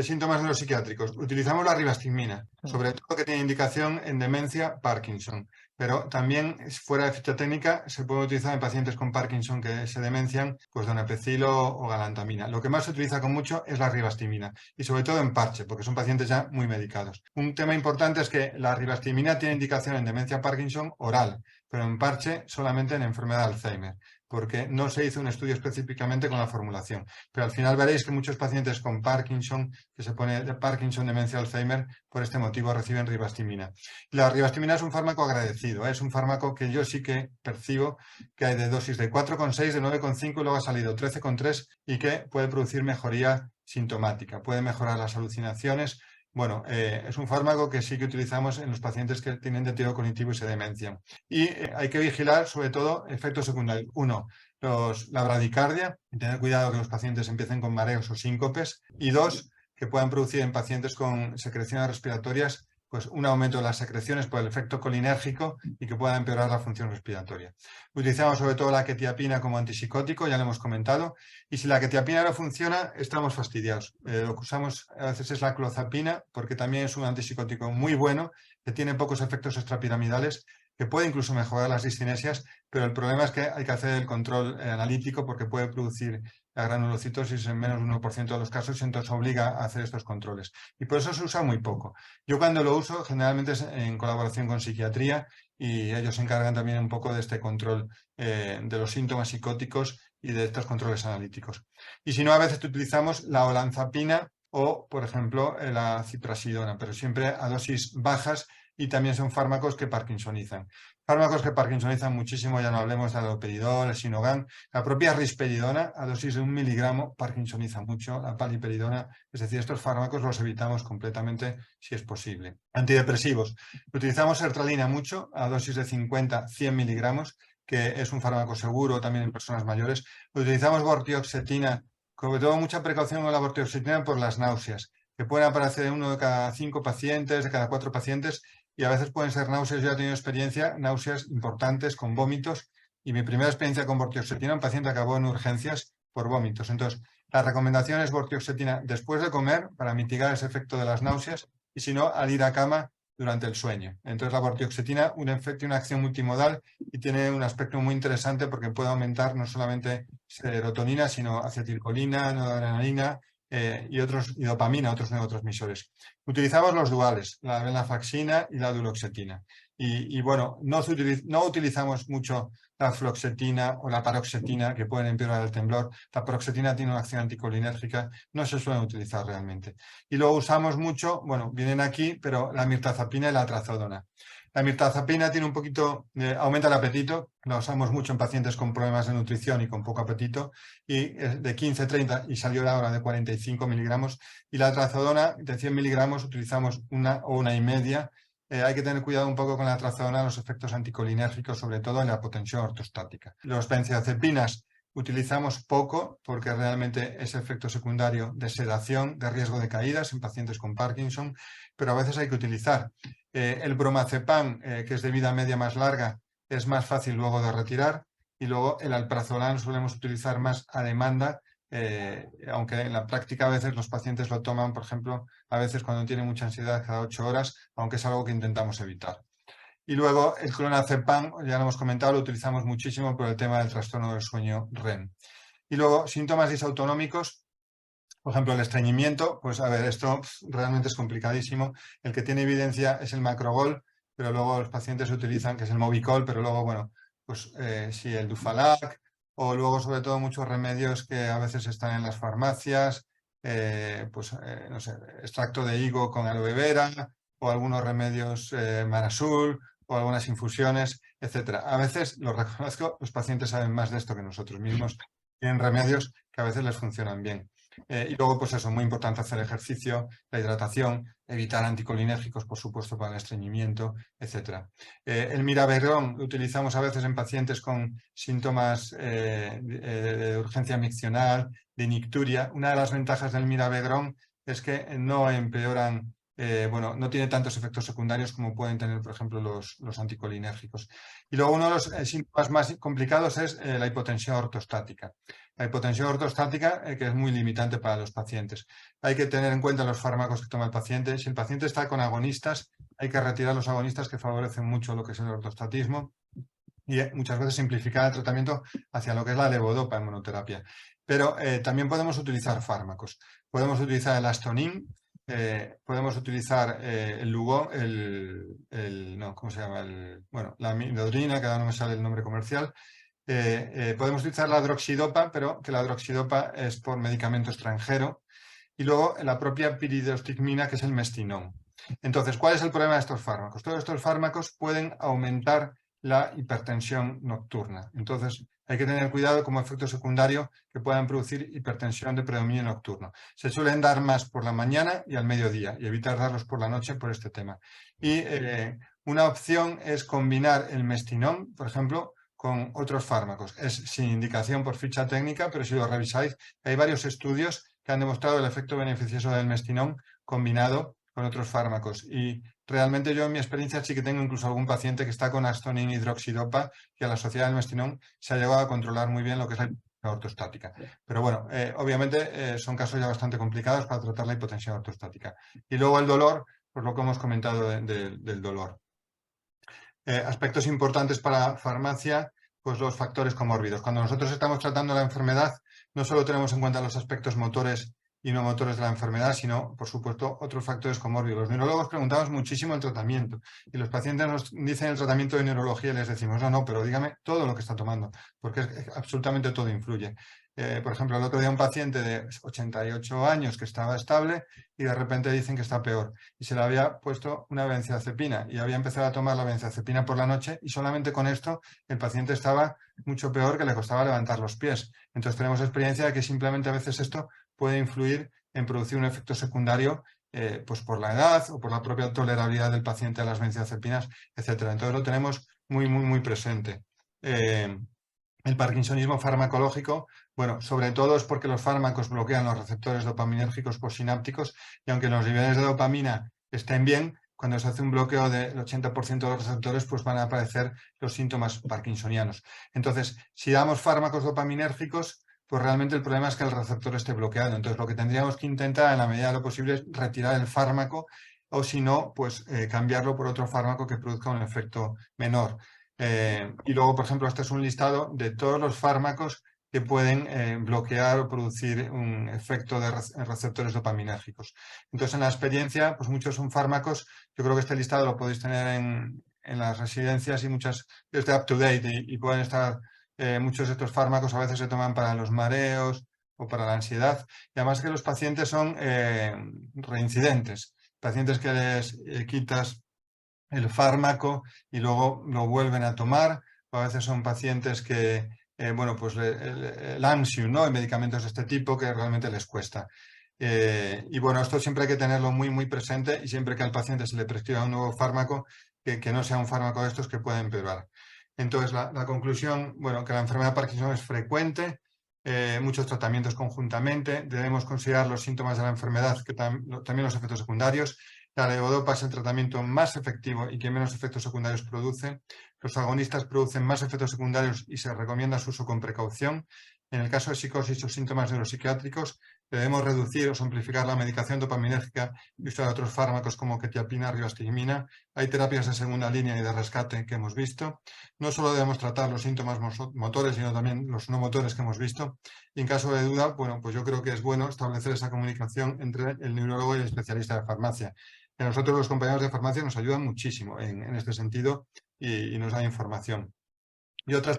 Síntomas neuropsiquiátricos. Utilizamos la ribastigmina, Mm. sobre todo que tiene indicación en demencia Parkinson, pero también fuera de fitotécnica se puede utilizar en pacientes con Parkinson que se demencian, pues donepezilo o galantamina. Lo que más se utiliza con mucho es la ribastigmina y sobre todo en parche, porque son pacientes ya muy medicados. Un tema importante es que la ribastigmina tiene indicación en demencia Parkinson oral, pero en parche solamente en enfermedad de Alzheimer, porque no se hizo un estudio específicamente con la formulación. Pero al final veréis que muchos pacientes con Parkinson, que se pone de Parkinson, demencia, Alzheimer, por este motivo reciben ribastigmina. La ribastigmina es un fármaco agradecido, es un fármaco que yo sí que percibo que hay de dosis de 4,6, de 9,5 y luego ha salido 13,3 y que puede producir mejoría sintomática, puede mejorar las alucinaciones. Bueno, es un fármaco que sí que utilizamos en los pacientes que tienen deterioro cognitivo y se demencian. Y hay que vigilar sobre todo efectos secundarios. Uno, la bradicardia, y tener cuidado que los pacientes empiecen con mareos o síncopes. Y dos, que puedan producir en pacientes con secreciones respiratorias pues un aumento de las secreciones por el efecto colinérgico y que pueda empeorar la función respiratoria. Utilizamos sobre todo la quetiapina como antipsicótico, ya lo hemos comentado, y si la quetiapina no funciona, estamos fastidiados. Lo que usamos a veces es la clozapina, porque también es un antipsicótico muy bueno, que tiene pocos efectos extrapiramidales, que puede incluso mejorar las discinesias, pero el problema es que hay que hacer el control analítico porque puede producir la granulocitosis en menos de 1% de los casos y entonces obliga a hacer estos controles. Y por eso se usa muy poco. Yo cuando lo uso generalmente es en colaboración con psiquiatría y ellos se encargan también un poco de este control de los síntomas psicóticos y de estos controles analíticos. Y si no, a veces utilizamos la olanzapina o, por ejemplo, la ciprasidona, pero siempre a dosis bajas y también son fármacos que parkinsonizan. Fármacos que parkinsonizan muchísimo, ya no hablemos del haloperidol, el Sinogan. La propia risperidona a dosis de 1 miligramo parkinsoniza mucho, la paliperidona. Es decir, estos fármacos los evitamos completamente si es posible. Antidepresivos. Utilizamos sertralina mucho a dosis de 50-100 miligramos, que es un fármaco seguro también en personas mayores. Utilizamos vortioxetina, sobre todo mucha precaución con la vortioxetina por las náuseas, que pueden aparecer en 1 de cada 5 pacientes, de cada 4 pacientes, y a veces pueden ser náuseas, yo he tenido experiencia, náuseas importantes con vómitos, y mi primera experiencia con vortioxetina, un paciente acabó en urgencias por vómitos. Entonces, la recomendación es vortioxetina después de comer para mitigar ese efecto de las náuseas, y si no, al ir a cama durante el sueño. Entonces, la vortioxetina, un efecto y una acción multimodal, y tiene un aspecto muy interesante porque puede aumentar no solamente serotonina, sino acetilcolina, noradrenalina, y dopamina, otros neurotransmisores. Utilizamos los duales, la venlafaxina y la duloxetina. Y bueno, no utilizamos mucho la fluoxetina o la paroxetina, que pueden empeorar el temblor. La paroxetina tiene una acción anticolinérgica, no se suelen utilizar realmente. Y luego usamos mucho, bueno, vienen aquí, pero la mirtazapina y la trazodona. La mirtazapina tiene un poquito, aumenta el apetito, la usamos mucho en pacientes con problemas de nutrición y con poco apetito, y de 15, 30, y salió ahora de 45 miligramos, y la trazodona de 100 miligramos utilizamos una o una y media. Hay que tener cuidado un poco con la trazodona, los efectos anticolinérgicos, sobre todo en la hipotensión ortostática. Los benzodiazepinas utilizamos poco porque realmente es efecto secundario de sedación, de riesgo de caídas en pacientes con Parkinson, pero a veces hay que utilizar. El bromazepam, que es de vida media más larga, es más fácil luego de retirar, y luego el alprazolam solemos utilizar más a demanda, aunque en la práctica a veces los pacientes lo toman, por ejemplo, a veces cuando tienen mucha ansiedad cada 8 horas, aunque es algo que intentamos evitar. Y luego el clonazepam, ya lo hemos comentado, lo utilizamos muchísimo por el tema del trastorno del sueño REM. Y luego síntomas disautonómicos, por ejemplo, el estreñimiento, pues a ver, esto realmente es complicadísimo. El que tiene evidencia es el macrogol, pero luego los pacientes utilizan, que es el Movicol, pero luego, bueno, pues sí, el Dufalac, o luego sobre todo muchos remedios que a veces están en las farmacias, no sé, extracto de higo con aloe vera, o algunos remedios Marasul, o algunas infusiones, etcétera. A veces, lo reconozco, los pacientes saben más de esto que nosotros mismos. Tienen remedios que a veces les funcionan bien. Y luego, pues eso, muy importante hacer ejercicio, la hidratación, evitar anticolinérgicos, por supuesto, para el estreñimiento, etc. El miraverón lo utilizamos a veces en pacientes con síntomas de urgencia miccional, de nicturia. Una de las ventajas del miraverón es que no empeoran bueno, no tiene tantos efectos secundarios como pueden tener, por ejemplo, los anticolinérgicos. Y luego uno de los síntomas más complicados es la hipotensión ortostática. La hipotensión ortostática, que es muy limitante para los pacientes. Hay que tener en cuenta los fármacos que toma el paciente. Si el paciente está con agonistas, hay que retirar los agonistas que favorecen mucho lo que es el ortostatismo y muchas veces simplificar el tratamiento hacia lo que es la levodopa en monoterapia. Pero también podemos utilizar fármacos. Podemos utilizar el Astonin, podemos utilizar el Lugo, no, ¿cómo se llama? Bueno, la midodrina, que ahora no me sale el nombre comercial. Podemos utilizar la droxidopa, pero que la droxidopa es por medicamento extranjero. Y luego la propia piridostigmina, que es el mestinón. Entonces, ¿cuál es el problema de estos fármacos? Todos estos fármacos pueden aumentar la hipertensión nocturna. Entonces, hay que tener cuidado como efecto secundario que puedan producir hipertensión de predominio nocturno. Se suelen dar más por la mañana y al mediodía y evitar darlos por la noche por este tema. Y una opción es combinar el mestinón, por ejemplo, con otros fármacos. Es sin indicación por ficha técnica, pero si lo revisáis, hay varios estudios que han demostrado el efecto beneficioso del mestinón combinado con otros fármacos. Y realmente yo en mi experiencia sí que tengo incluso algún paciente que está con Astonin hidroxidopa y a la sociedad del mestinón se ha llegado a controlar muy bien lo que es la ortostática. Pero bueno, obviamente son casos ya bastante complicados para tratar la hipotensión ortostática. Y luego el dolor, pues lo que hemos comentado del dolor. Aspectos importantes para farmacia, pues los factores comórbidos. Cuando nosotros estamos tratando la enfermedad, no solo tenemos en cuenta los aspectos motores y no motores de la enfermedad, sino, por supuesto, otros factores comórbidos. Los neurólogos preguntamos muchísimo el tratamiento y los pacientes nos dicen el tratamiento de neurología y les decimos, no, pero dígame todo lo que está tomando, porque absolutamente todo influye. Por ejemplo, el otro día un paciente de 88 años que estaba estable y de repente dicen que está peor y se le había puesto una benzodiazepina y había empezado a tomar la benzodiazepina por la noche y solamente con esto el paciente estaba mucho peor, que le costaba levantar los pies. Entonces tenemos experiencia de que simplemente a veces esto puede influir en producir un efecto secundario pues por la edad o por la propia tolerabilidad del paciente a las benzodiazepinas, etcétera. Entonces lo tenemos muy presente. El parkinsonismo farmacológico, bueno, sobre todo es porque los fármacos bloquean los receptores dopaminérgicos postsinápticos y aunque los niveles de dopamina estén bien, cuando se hace un bloqueo del 80% de los receptores, pues van a aparecer los síntomas parkinsonianos. Entonces, si damos fármacos dopaminérgicos, pues realmente el problema es que el receptor esté bloqueado. Entonces, lo que tendríamos que intentar en la medida de lo posible es retirar el fármaco o si no, pues cambiarlo por otro fármaco que produzca un efecto menor. Y luego, por ejemplo, este es un listado de todos los fármacos que pueden bloquear o producir un efecto de receptores dopaminérgicos. Entonces, en la experiencia, pues muchos son fármacos. Yo creo que este listado lo podéis tener en las residencias y muchas desde UpToDate y pueden estar muchos de estos fármacos a veces se toman para los mareos o para la ansiedad. Y además que los pacientes son reincidentes, pacientes que les quitas el fármaco y luego lo vuelven a tomar. A veces son pacientes que, bueno, pues el Ansium, ¿no? Hay medicamentos de este tipo que realmente les cuesta. Y bueno, esto siempre hay que tenerlo muy presente y siempre que al paciente se le prescriba un nuevo fármaco, que no sea un fármaco de estos que pueda empeorar. Entonces, la conclusión, bueno, que la enfermedad de Parkinson es frecuente, muchos tratamientos conjuntamente, debemos considerar los síntomas de la enfermedad, que también los efectos secundarios. La levodopa es el tratamiento más efectivo y que menos efectos secundarios produce. Los agonistas producen más efectos secundarios y se recomienda su uso con precaución. En el caso de psicosis o síntomas neuropsiquiátricos, debemos reducir o simplificar la medicación dopaminérgica y usar otros fármacos como quetiapina, rivastigmina. Hay terapias de segunda línea y de rescate que hemos visto. No solo debemos tratar los síntomas motores, sino también los no motores que hemos visto. Y en caso de duda, bueno, pues yo creo que es bueno establecer esa comunicación entre el neurólogo y el especialista de farmacia. Y a nosotros los compañeros de farmacia nos ayudan muchísimo en este sentido y nos dan información. Y otras